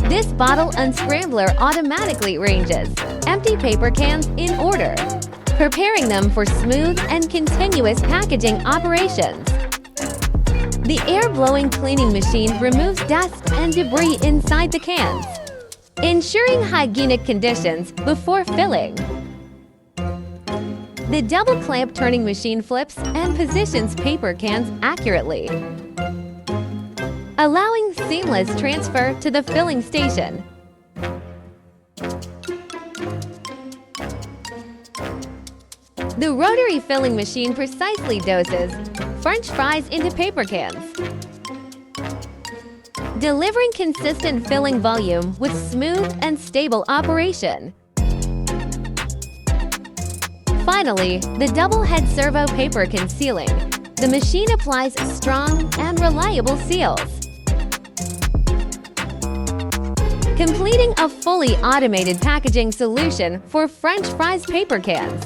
This bottle unscrambler automatically arranges empty paper cans in order, preparing them for smooth and continuous packaging operations. The air-blowing cleaning machine removes dust and debris inside the cans, ensuring hygienic conditions before filling. The double clamp turning machine flips and positions paper cans accurately, allowing seamless transfer to the filling station. The rotary filling machine precisely doses French fries into paper cans, delivering consistent filling volume with smooth and stable operation. Finally, the double-head servo paper concealing. The machine applies strong and reliable seals, completing a fully automated packaging solution for French fries paper cans.